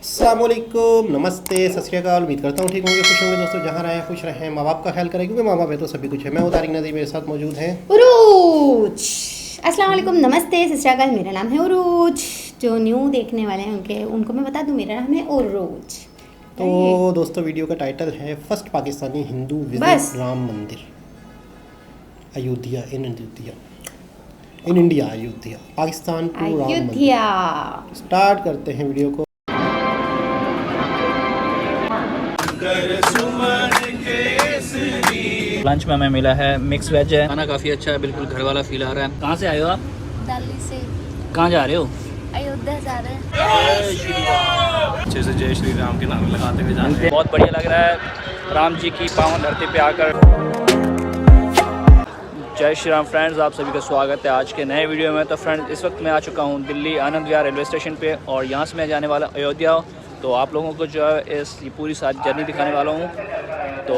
अस्सलामुअलैकुम, नमस्ते, सत श्री अकाल। उम्मीद करता हूँ ठीक होंगे, खुश होंगे दोस्तों। जहाँ रहें खुश रहें, माँ बाप का ख्याल करें क्योंकि माँ बाप है तो सभी कुछ है। मैं तारिक नदीम, मेरे साथ मौजूद हैं उरूज। अस्सलाम वालेकुम, नमस्ते, सत श्री अकाल। मेरा नाम है उरूज। जो न्यू देखने वाले हैं उनको मैं बता दूं, मेरा नाम है उरूज। तो दोस्तों वीडियो का टाइटल है first Pakistani Hindu visit Ram Mandir Ayodhya in India Ayodhya Pakistan to Ram Mandir. Start करते हैं वीडियो को। लंच में हमें मिला है मिक्स वेज है, खाना काफ़ी अच्छा है, बिल्कुल घर वाला फील आ रहा है। कहाँ से आए हो आप? दिल्ली से। कहाँ जा रहे हो? अयोध्या जा रहे हैं। अच्छे से जय श्री राम के नाम लगाते हुए जा रहे हैं। बहुत बढ़िया लग रहा है राम जी की पावन धरती पे आकर। जय श्री राम फ्रेंड्स, आप सभी का स्वागत है आज के नए वीडियो में। तो फ्रेंड्स, इस वक्त मैं आ चुका हूँ दिल्ली आनंद विहार रेलवे स्टेशन पे और यहाँ से मैं जाने वाला अयोध्या। तो आप लोगों को जो है ये पूरी सारी जर्नी दिखाने वाला हूँ। तो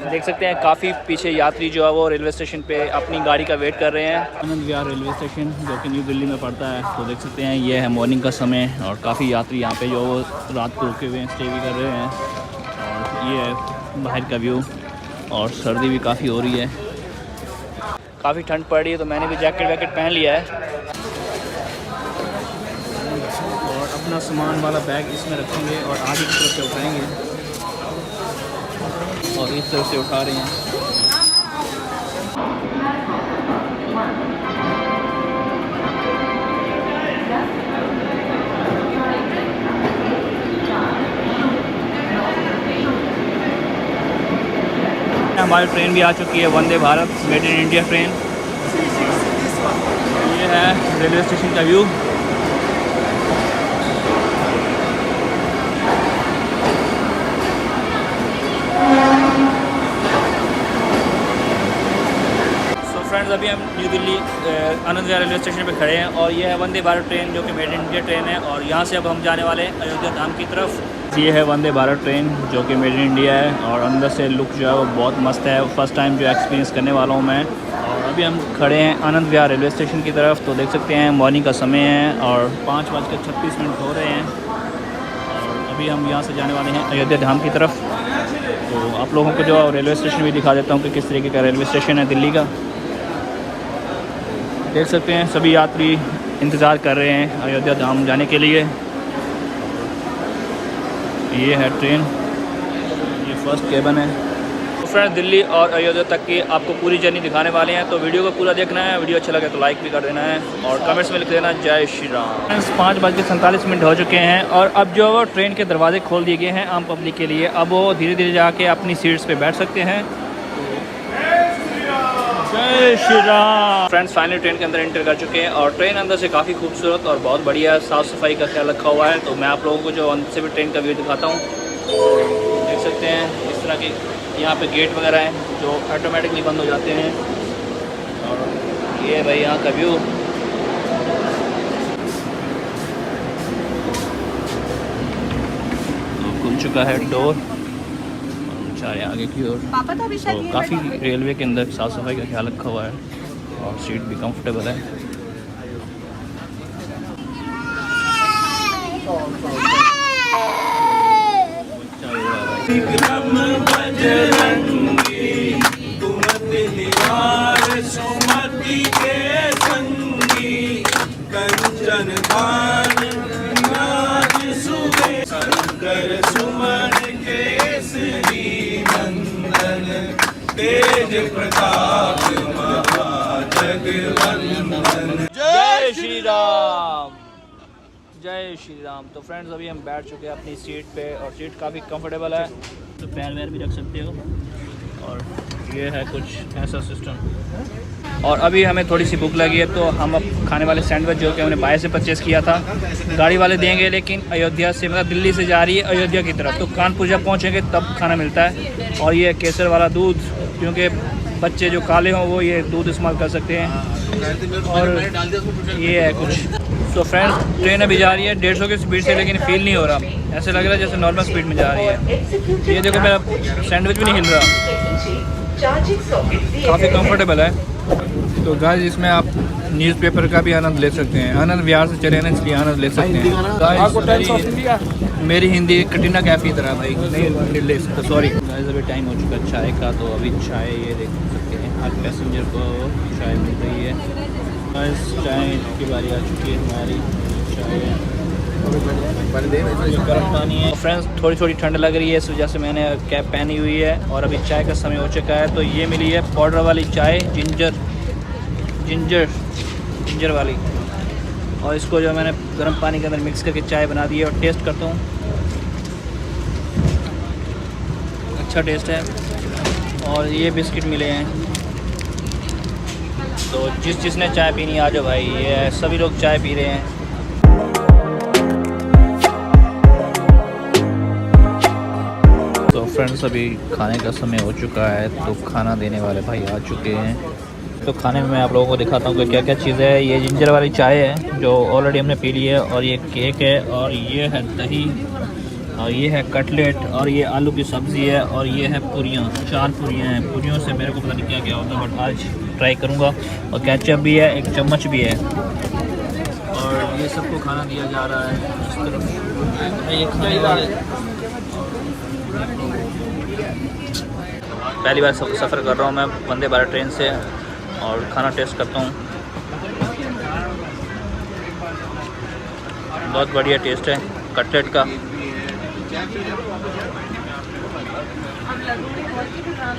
देख सकते हैं काफ़ी पीछे यात्री जो है वो रेलवे स्टेशन पे अपनी गाड़ी का वेट कर रहे हैं। आनंद विहार रेलवे स्टेशन जो कि न्यू दिल्ली में पड़ता है। तो देख सकते हैं ये है मॉर्निंग का समय और काफ़ी यात्री यहाँ पे जो वो रात को रुके हुए हैं, स्टे भी कर रहे हैं। और ये है बाहर का व्यू और सर्दी भी काफ़ी हो रही है, काफ़ी ठंड पड़ रही है। तो मैंने भी जैकेट वैकेट पहन लिया है और अपना सामान वाला बैग इसमें रखेंगे और आगे की तरफ से उठाएंगे और इस तरफ से उठा रहे हैं। हमारी ट्रेन भी आ चुकी है, Vande Bharat made in India train. ये है रेलवे स्टेशन का व्यू। फ्रेंड्स, अभी हम new Delhi Anand Vihar railway station पे खड़े हैं और ये है वंदे भारत ट्रेन जो कि मेड इन इंडिया ट्रेन है। और यहाँ से अब हम जाने वाले हैं अयोध्या धाम की तरफ। ये है वंदे भारत ट्रेन जो कि मेड इन इंडिया है और अंदर से लुक जो है वो बहुत मस्त है। फर्स्ट टाइम जो एक्सपीरियंस करने वाला हूँ मैं। और अभी हम खड़े हैं आनंद विहार रेलवे स्टेशन की तरफ। तो देख सकते हैं मॉर्निंग का समय है और 5:36 हो रहे हैं और अभी हम यहाँ से जाने वाले हैं अयोध्या धाम की तरफ। तो आप लोगों को जो रेलवे स्टेशन भी दिखा देता हूँ कि किस तरीके का रेलवे स्टेशन है दिल्ली का। देख सकते हैं सभी यात्री इंतज़ार कर रहे हैं अयोध्या धाम जाने के लिए। ये है ट्रेन, ये फर्स्ट केबिन है। तो फ्रेंड्स, दिल्ली और अयोध्या तक की आपको पूरी जर्नी दिखाने वाले हैं। तो वीडियो को पूरा देखना है। वीडियो अच्छा लगे तो लाइक भी कर देना है और कमेंट्स में लिख देना जय श्री राम। फ्रेंड्स, 5:47 हो चुके हैं और अब जो वो ट्रेन के दरवाजे खोल दिए गए हैं आम पब्लिक के लिए। अब वो धीरे धीरे जाके अपनी सीट्स पे बैठ सकते हैं। जय Shri Ram. Friends, finally train के अंदर एंटर कर चुके हैं और ट्रेन अंदर से काफ़ी खूबसूरत और बहुत बढ़िया साफ़ सफाई का ख्याल रखा हुआ है। तो मैं आप लोगों को जो अंदर से भी ट्रेन का व्यू दिखाता हूँ। देख सकते हैं इस तरह के यहाँ पे गेट वगैरह हैं जो ऑटोमेटिकली बंद हो जाते हैं। और ये भाई यहाँ का व्यू। तो खुल चुका है डोर आगे की ओर। तो काफ़ी रेलवे के अंदर साफ़ सफाई का ख्याल रखा हुआ है और सीट भी कंफर्टेबल है। तेज प्रताप जय श्री राम, जय श्री राम। तो फ्रेंड्स, अभी हम बैठ चुके हैं अपनी सीट पे और सीट काफ़ी कंफर्टेबल है। तो पैर वैर भी रख सकते हो और ये है कुछ ऐसा सिस्टम। और अभी हमें थोड़ी सी भूख लगी है तो हम अब खाने वाले सैंडविच जो कि हमने बाहर से परचेज़ किया था गाड़ी वाले देंगे, लेकिन अयोध्या से मतलब दिल्ली से जा रही है अयोध्या की तरफ। तो कानपुर जब पहुँचेंगे तब खाना मिलता है। और ये केसर वाला दूध, क्योंकि बच्चे जो काले हों वो ये दूध इस्तेमाल कर सकते हैं। और ये है कुछ। तो फ्रेंड्स, ट्रेन अभी जा रही है 150 की स्पीड से, लेकिन फील नहीं हो रहा, ऐसे लग रहा है जैसे नॉर्मल स्पीड में जा रही है। ये देखो मेरा सैंडविच भी नहीं हिल रहा, काफ़ी कंफर्टेबल है। तो गाइस, इसमें आप न्यूज़पेपर का भी आनंद ले सकते हैं। आनंद विहार से चले ना, इसलिए आनंद ले सकते हैं। मेरी हिंदी कटरीना कैफ की तरह भाई, नहीं सॉरी। अभी टाइम हो चुका है चाय का, तो अभी चाय ये देख सकते हैं हर पैसेंजर को चाय मिल रही है। बस चाय की बारी आ चुकी है हमारी। चाय गर्म पानी है। फ्रेंड्स थोड़ी थोड़ी ठंड लग रही है, इस वजह से मैंने कैप पहनी हुई है। और अभी चाय का समय हो चुका है, तो ये मिली है पाउडर वाली चाय, जिंजर वाली। और इसको जो मैंने गर्म पानी के अंदर मिक्स करके चाय बना दी है और टेस्ट करता हूँ। अच्छा टेस्ट है। और ये बिस्किट मिले हैं, तो जिसने चाय पीनी आ जाओ भाई, ये सभी लोग चाय पी रहे हैं। तो फ्रेंड्स अभी खाने का समय हो चुका है, तो खाना देने वाले भाई आ चुके हैं। तो खाने में मैं आप लोगों को दिखाता हूँ कि क्या क्या चीज़ है। ये जिंजर वाली चाय है जो ऑलरेडी हमने पी ली है, और ये केक है, और ये है दही, और ये है कटलेट, और ये आलू की सब्ज़ी है, और ये है पूरियाँ। 4 पूरियाँ हैं। पूरियों से मेरे को पता नहीं क्या क्या होता है, बट आज ट्राई करूँगा। और केचप भी है, एक चम्मच भी है, और ये सबको खाना दिया जा रहा है इस तरफ। ये खाने वाले पहली बार सफ़र कर रहा हूँ मैं वंदे भारत ट्रेन से, और खाना टेस्ट करता हूँ। बहुत बढ़िया टेस्ट है कटलेट का।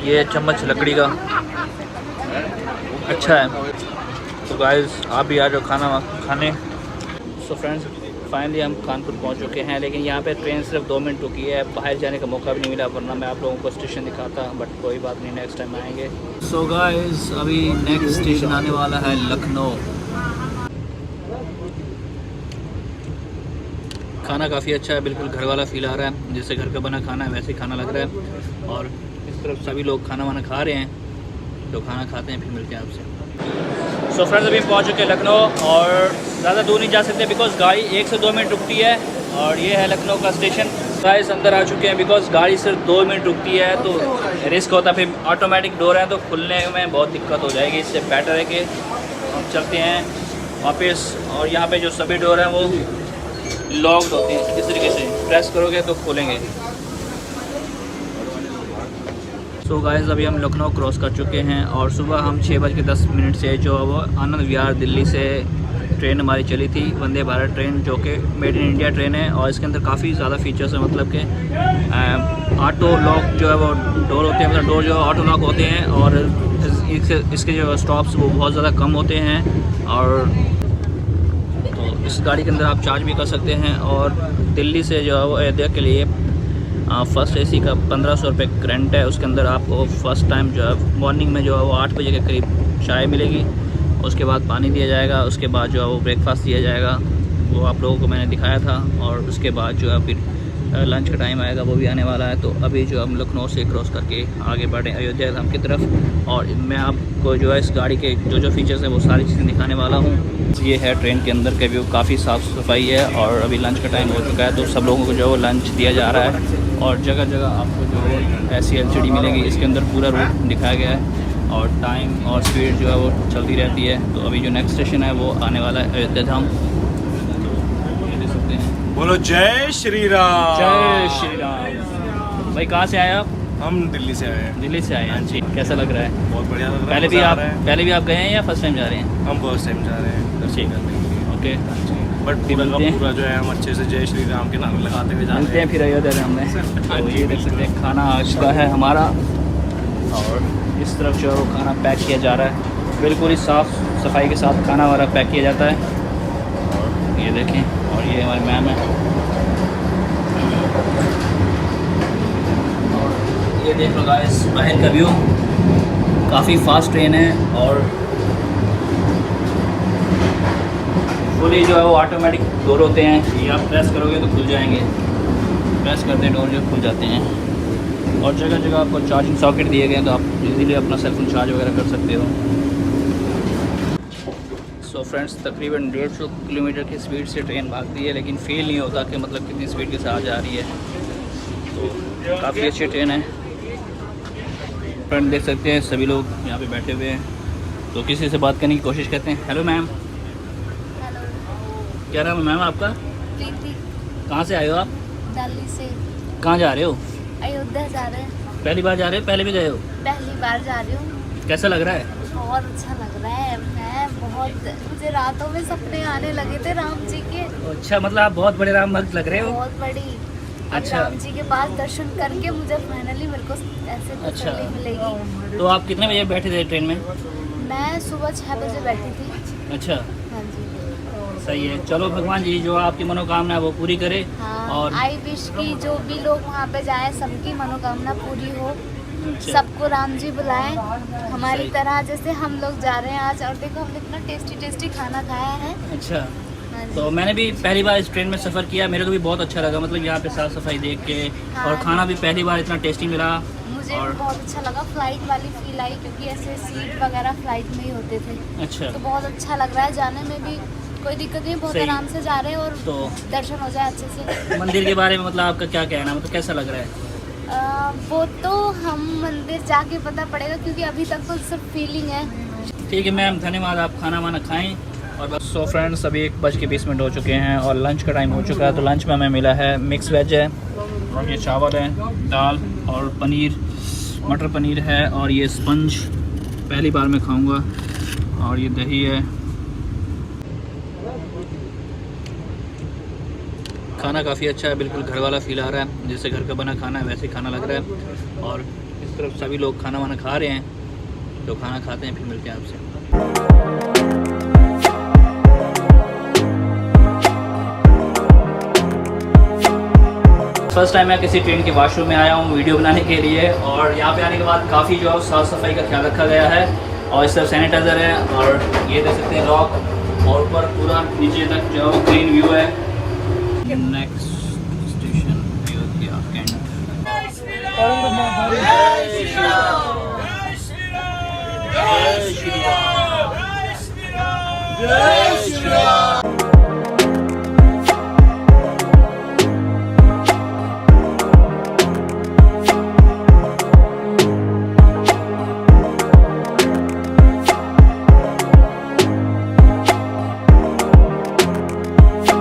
ये चम्मच लकड़ी का, अच्छा है। तो गाइस आप भी आ जाओ खाना खाने। सो फ्रेंड्स फाइनली हम कानपुर पहुंच चुके हैं, लेकिन यहाँ पे ट्रेन सिर्फ 2 मिनट रुकी है। बाहर जाने का मौका भी नहीं मिला, वरना मैं आप लोगों को स्टेशन दिखाता, बट कोई बात नहीं, नेक्स्ट टाइम आएंगे। सो गाइस अभी नेक्स्ट स्टेशन आने वाला है लखनऊ। खाना काफ़ी अच्छा है, बिल्कुल घर वाला फील आ रहा है, जैसे घर का बना खाना है वैसे ही खाना लग रहा है। और इस तरफ सभी लोग खाना वाना खा रहे हैं, तो खाना खाते हैं फिर मिलते हैं आपसे। सो फ्रेंड्स अभी पहुंच चुके हैं लखनऊ, और ज़्यादा दूर नहीं जा सकते बिकॉज गाड़ी 1 से 2 मिनट रुकती है, और ये है लखनऊ का स्टेशन। गाइस अंदर आ चुके हैं बिकॉज गाड़ी सिर्फ 2 मिनट रुकती है, तो रिस्क होता है। फिर ऑटोमेटिक डोर है, तो खुलने में बहुत दिक्कत हो जाएगी। इससे बेटर है कि हम चलते हैं वापस। और यहाँ पे जो सभी डोर हैं वो लॉक्ड होते हैं, इस तरीके से प्रेस करोगे तो खोलेंगे। सो गाइस अभी हम लखनऊ क्रॉस कर चुके हैं, और सुबह हम 6:10 से जो वो आनंद विहार दिल्ली से ट्रेन हमारी चली थी, वंदे भारत ट्रेन, जो कि मेड इन इंडिया ट्रेन है। और इसके अंदर काफ़ी ज़्यादा फीचर्स हैं, मतलब कि ऑटो लॉक जो है वो डोर होते हैं, मतलब डोर जो ऑटो लॉक होते हैं, और इसके जो स्टॉप्स वो बहुत ज़्यादा कम होते हैं। और तो इस गाड़ी के अंदर आप चार्ज भी कर सकते हैं। और दिल्ली से जो है वो अयोध्या के लिए फ़र्स्ट एसी का 1500 रुपये रेंट है। उसके अंदर आपको फ़र्स्ट टाइम जो है मॉर्निंग में जो है वो 8 बजे के करीब चाय मिलेगी, उसके बाद पानी दिया जाएगा, उसके बाद जो है वो ब्रेकफास्ट दिया जाएगा, वो आप लोगों को मैंने दिखाया था। और उसके बाद जो है फिर लंच का टाइम आएगा, वो भी आने वाला है। तो अभी जो हम लखनऊ से क्रॉस करके आगे बढ़े अयोध्या धाम की तरफ, और मैं आपको जो है इस गाड़ी के जो फीचर्स हैं वो सारी चीज़ें दिखाने वाला हूँ। ये है ट्रेन के अंदर का व्यू, काफ़ी साफ़ सफाई है। और अभी लंच का टाइम हो चुका है, तो सब लोगों को जो है वो लंच दिया जा रहा है, और जगह जगह आपको जो है ऐसी LCD मिलेगी। इसके अंदर पूरा रूट दिखाया गया है, और टाइम और स्पीड जो है वो चलती रहती है। तो अभी जो नेक्स्ट स्टेशन है वो आने वाला है अयोध्या धाम, तो ये देख सकते हैं। बोलो जय श्री राम। जय श्री राम। भाई कहाँ से आए आप? हम दिल्ली से आए हैं। दिल्ली से आए हैं जी। कैसा लग रहा है? बहुत बढ़िया लग रहा है। पहले भी आप गए हैं या फर्स्ट टाइम जा रहे हैं? हम फर्स्ट टाइम जा रहे हैं। ठीक है, ओके। बट पूरा जो है हम अच्छे से जय श्री राम के नारे लगाते हुए जाते मिलते हैं फिर अयोध्या धाम में। तो ये देख सकते हैं खाना आ चुका है हमारा, और इस तरफ जो है वो खाना पैक किया जा रहा है, बिल्कुल ही साफ़ सफाई के साथ खाना हमारा पैक किया जाता है। और ये देखें, और ये हमारे मैम है, ये देख लो गाइस बाहर का व्यू। काफ़ी फास्ट ट्रेन है, और फुली जो है वो ऑटोमेटिक डोर होते हैं। ये आप प्रेस करोगे तो खुल जाएंगे, प्रेस करते डोर जो खुल जाते हैं। और जगह जगह आपको चार्जिंग सॉकेट दिए गए हैं, तो आप इजीली अपना सेलफोन चार्ज वगैरह कर सकते हो। सो फ्रेंड्स तकरीबन 150 किलोमीटर की स्पीड से ट्रेन भागती है, लेकिन फील नहीं होता कि मतलब कितनी स्पीड के साथ जा रही है। तो काफ़ी अच्छी ट्रेन है। फ्रेंड देख सकते हैं सभी लोग यहाँ पे बैठे हुए हैं, तो किसी से बात करने की कोशिश करते हैं। Hello ma'am. हेलो। क्या नाम है मैम आपका? प्रीति। कहाँ से आए हो आप? दिल्ली से। कहाँ जा रहे हो? अयोध्या जा रहे हैं। पहली बार जा रहे हो, पहले भी गए हो? पहली बार जा रही हूँ। कैसा लग रहा है? बहुत अच्छा लग रहा है। मुझे रातों में सपने आने लगे थे राम जी के। अच्छा, मतलब आप बहुत बड़े राम भक्त लग रहे हो। बहुत बड़ी। अच्छा। राम जी के पास दर्शन करके मुझे फाइनली मेरे को ऐसे अच्छा। तसल्ली मिलेगी। तो आप कितने बजे बैठे थे ट्रेन में? मैं सुबह 6 बजे बैठी थी। अच्छा, हाँ जी। सही है। चलो, भगवान जी जो आपकी मनोकामना है वो पूरी करे। हाँ, और आई विश की जो भी लोग वहाँ पे जाए सबकी मनोकामना पूरी हो। अच्छा, सबको राम जी बुलाएं हमारी सही। तरह, जैसे हम लोग जा रहे हैं आज। और देखो हमने इतना टेस्टी टेस्टी खाना खाया है। अच्छा। हाँ जी। तो मैंने भी पहली बार इस ट्रेन में सफ़र किया, मेरे को भी बहुत अच्छा लगा। मतलब यहाँ पे साफ़ सफाई देख के, हाँ। और खाना भी पहली बार इतना टेस्टी मिला। मुझे और भी बहुत अच्छा लगा। फ्लाइट वाली फील आई क्योंकि ऐसे सीट वगैरह फ्लाइट में ही होते थे। अच्छा, तो बहुत अच्छा लग रहा है। जाने में भी कोई दिक्कत नहीं, बहुत सही। आराम से जा रहे हैं और तो दर्शन हो जाए अच्छे से। मंदिर के बारे में मतलब आपका क्या कहना, मतलब कैसा लग रहा है? वो तो हम मंदिर जाके पता पड़ेगा क्योंकि अभी तक तो सिर्फ फीलिंग है। ठीक है मैम, धन्यवाद। आप खाना वाना खाएं। और बस सो फ्रेंड्स, अभी 1:20 हो चुके हैं और लंच का टाइम हो चुका है। तो लंच में हमें मिला है मिक्स वेज है, और ये चावल है, दाल और पनीर, मटर पनीर है, और ये स्पंज पहली बार मैं खाऊंगा, और ये दही है। खाना काफ़ी अच्छा है, बिल्कुल घर वाला फील आ रहा है, जैसे घर का बना खाना है वैसे ही खाना लग रहा है। और इस तरफ सभी लोग खाना वाना खा रहे हैं, तो खाना खाते हैं फिर मिलते हैं आपसे। फर्स्ट टाइम मैं किसी ट्रेन के वॉशरूम में आया हूँ वीडियो बनाने के लिए, और यहाँ पे आने के बाद काफ़ी जो है साफ़ सफाई का ख्याल रखा गया है, और इस तरफ सैनिटाइज़र है, और ये देख सकते हैं लॉक, और ऊपर पूरा नीचे तक जो है ग्रीन व्यू है। Next station Ayodhya Cantt.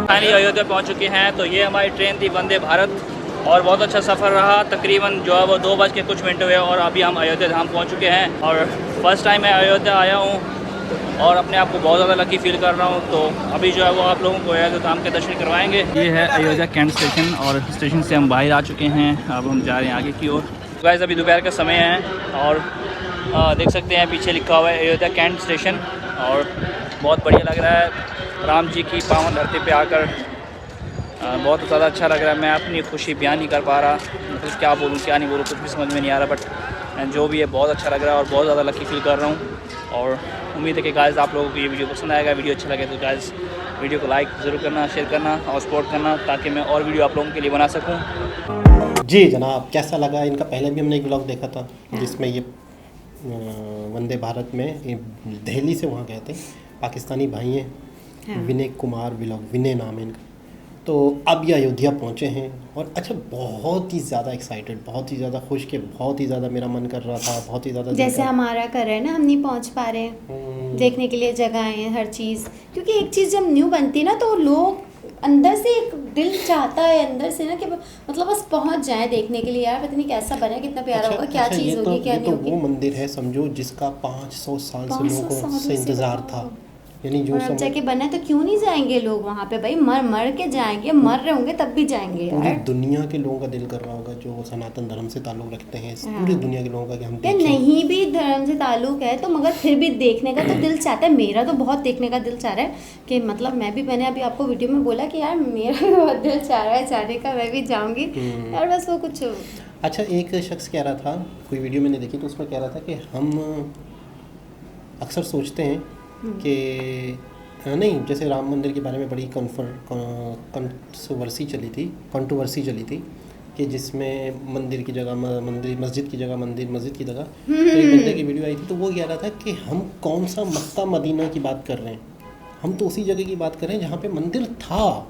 Finally Ayodhya पहुंच चुके हैं। तो ये हमारी ट्रेन थी वंदे भारत, और बहुत अच्छा सफ़र रहा। तकरीबन जो है वो 2:00 हुए और अभी हम अयोध्या धाम पहुंच चुके हैं। और फर्स्ट टाइम मैं अयोध्या आया हूं और अपने आप को बहुत ज़्यादा लकी फील कर रहा हूं। तो अभी जो है वो आप लोगों को अयोध्या धाम के दर्शन करवाएंगे। ये है अयोध्या कैंट स्टेशन, और स्टेशन से हम बाहर आ चुके हैं। अब हम जा रहे हैं आगे की ओर। गाइस अभी दोपहर का समय है, और देख सकते हैं पीछे लिखा हुआ है अयोध्या कैंट स्टेशन, और बहुत बढ़िया लग रहा है। राम जी की पावन धरती पे आकर बहुत ज़्यादा अच्छा लग रहा है। मैं अपनी खुशी बयान नहीं कर पा रहा, मतलब क्या बोलूँ क्या नहीं बोलूँ, कुछ भी समझ में नहीं आ रहा। बट जो भी है बहुत अच्छा लग रहा है और बहुत ज़्यादा लकी फील कर रहा हूँ। और उम्मीद है कि गाइस आप लोगों को ये वीडियो पसंद आएगा। वीडियो अच्छा लगे तो गाइस वीडियो को लाइक ज़रूर करना, शेयर करना और सपोर्ट करना, ताकि मैं और वीडियो आप लोगों के लिए बना सकूँ। जी जनाब, कैसा लगा? इनका पहले भी हमने एक ब्लॉग देखा था जिसमें ये वंदे भारत में दिल्ली से वहाँ गए थे। पाकिस्तानी भाई हैं, विनय कुमार व्लॉग, विनय नाम है इनका। तो अब ये अयोध्या पहुँचे हैं, और अच्छा बहुत ही ज़्यादा एक्साइटेड, बहुत ही ज़्यादा खुश के बहुत ही ज़्यादा मेरा मन कर रहा था, बहुत ही ज़्यादा जैसे हमारा कर रहे हैं ना, हम नहीं पहुंच पा रहे हैं देखने के लिए जगहें, हर चीज़। क्योंकि एक चीज़ जब न्यू बनती है ना, तो लोग अंदर से एक दिल चाहता है अंदर से ना कि मतलब बस पहुंच जाए देखने के लिए। यार पता नहीं कैसा बना, कितना प्यारा होगा, क्या चीज़ होगी, क्या नहीं होगी। वो मंदिर है समझो जिसका 500 साल से लोगों से इंतज़ार था, यानी जो और अब जाके बना है, तो क्यों नहीं जाएंगे लोग वहाँ पे भाई? मर मर के जाएंगे, मर रहे होंगे तब भी जाएंगे पूरी यार। दुनिया के लोगों का दिल कर रहा होगा जो सनातन धर्म से ताल्लुक़ रखते हैं, पूरी दुनिया के लोगों का कि हम यार देखें। नहीं भी धर्म से ताल्लुक है तो मगर फिर भी देखने का तो दिल चाहता है। मेरा तो बहुत देखने का दिल चाह रहा है कि मतलब मैंने अभी आपको वीडियो में बोला कि यार मेरा भी बहुत दिल चाह रहा है जाने का, मैं भी जाऊँगी यार। बस वो कुछ अच्छा, एक शख्स कह रहा था, कोई वीडियो मैंने देखी तो उसमें कह रहा था कि हम अक्सर सोचते हैं कि नहीं, जैसे राम मंदिर के बारे में बड़ी कंट्रोवर्सी चली थी कि जिसमें मंदिर की जगह मंदिर, मस्जिद की जगह मंदिर, मस्जिद की जगह। तो एक बंदे की वीडियो आई थी तो वो कह रहा था कि हम कौन सा मक्का मदीना की बात कर रहे हैं, हम तो उसी जगह की बात कर रहे हैं जहाँ पे मंदिर था।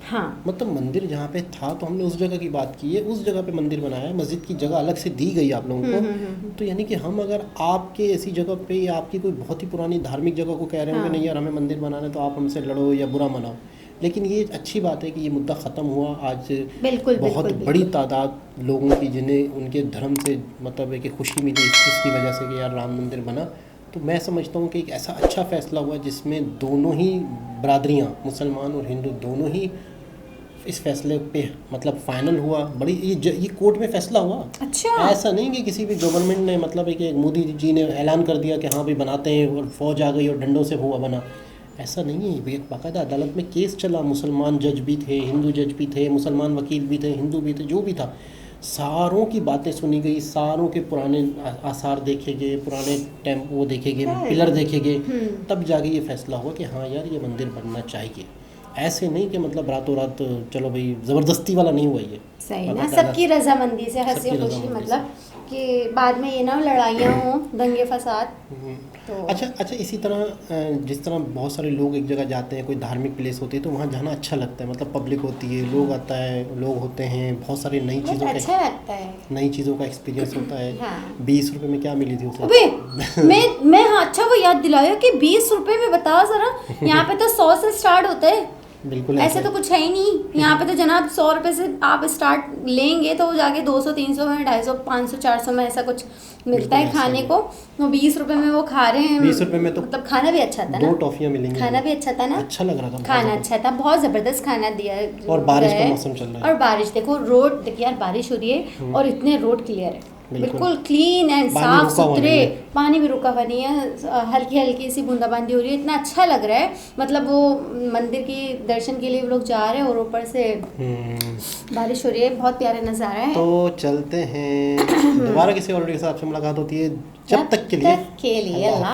हाँ, मतलब मंदिर जहाँ पे था तो हमने उस जगह की बात की है, उस जगह पे मंदिर बनाया है। मस्जिद की जगह अलग से दी गई आप लोगों को। तो यानी कि हम अगर आपके ऐसी जगह पे या आपकी कोई बहुत ही पुरानी धार्मिक जगह को कह रहे हो कि नहीं यार हमें मंदिर बनाना है, तो आप हमसे लड़ो या बुरा मनाओ, लेकिन ये अच्छी बात है कि ये मुद्दा ख़त्म हुआ आज। बिल्कुल बहुत बिल्कुल बड़ी बिल्कुल। तादाद लोगों की जिन्हें उनके धर्म से मतलब है कि खुशी मिली इसकी वजह से कि यार राम मंदिर बना। तो मैं समझता हूँ कि एक ऐसा अच्छा फ़ैसला हुआ जिसमें दोनों ही बरादरियाँ, मुसलमान और हिंदू दोनों ही इस फैसले पे मतलब फाइनल हुआ। बड़ी ये कोर्ट में फैसला हुआ। अच्छा। ऐसा नहीं कि किसी भी गवर्नमेंट ने मतलब है कि मोदी जी ने ऐलान कर दिया कि हाँ भाई बनाते हैं और फौज आ गई और डंडों से हुआ बना। ऐसा नहीं है, एक बाकायदा अदालत में केस चला, मुसलमान जज भी थे, हिंदू जज भी थे, मुसलमान वकील भी थे, हिंदू भी थे, जो भी था सारों की बातें सुनी गई, सारों के पुराने आसार देखे गए, पुराने वो देखे गए, पिलर देखे गए, तब जाके ये फैसला हुआ कि हाँ यार ये मंदिर बनना चाहिए। ऐसे नहीं कि मतलब रातों रात चलो भाई ज़बरदस्ती वाला नहीं हुआ ये। सही ना, सबकी रजामंदी से, हंसी सबकी खुशी, रजामंदी मतलब कि बाद में ये ना लड़ाइयाँ हों, दंगे फसाद। तो अच्छा इसी तरह जिस तरह बहुत सारे लोग एक जगह जाते हैं, कोई धार्मिक प्लेस होती है तो वहाँ जाना अच्छा लगता है, मतलब पब्लिक होती है, लोग होते हैं, बहुत सारी नई बहुत चीज़ों अच्छा लगता है। नई चीज़ों का एक्सपीरियंस होता है। हाँ। 20 रुपए में क्या मिली थी उसे? अबे मैं हाँ, अच्छा वो याद दिलाया कि 20 रुपए में, बताओ जरा, यहाँ पे तो 100 से स्टार्ट होता है। बिल्कुल ऐसे तो कुछ है ही नहीं यहाँ पे, तो जनाब 100 रुपए से आप स्टार्ट लेंगे तो जाके 200 300 में, 250 500 400 में ऐसा कुछ मिलता है खाने को। वो 20 रुपए में वो खा रहे हैं। 20 रुपए में तो मतलब खाना भी अच्छा था ना, 2 टॉफियाँ मिलेंगी। खाना भी अच्छा था ना, अच्छा लग रहा था, खाना अच्छा था, बहुत ज़बरदस्त खाना दिया। और बारिश का है। मौसम चल रहा है। और बारिश देखो, रोड देखिए यार, बारिश हो रही है और इतने रोड क्लियर है, बिल्कुल क्लीन एंड पानी साफ रुका हुआ सुथरे, नहीं है। पानी भी रुका हुआ नहीं है, हल्की हल्की सी बूंदाबांदी हो रही है, इतना अच्छा लग रहा है। मतलब वो मंदिर की दर्शन के लिए लोग जा रहे हैं और ऊपर से बारिश हो रही है, बहुत प्यारा नज़ारा है। तो चलते हैं दोबारा किसी और के साथ आपसे मुलाकात होती है, जब तक के लिए अल्लाह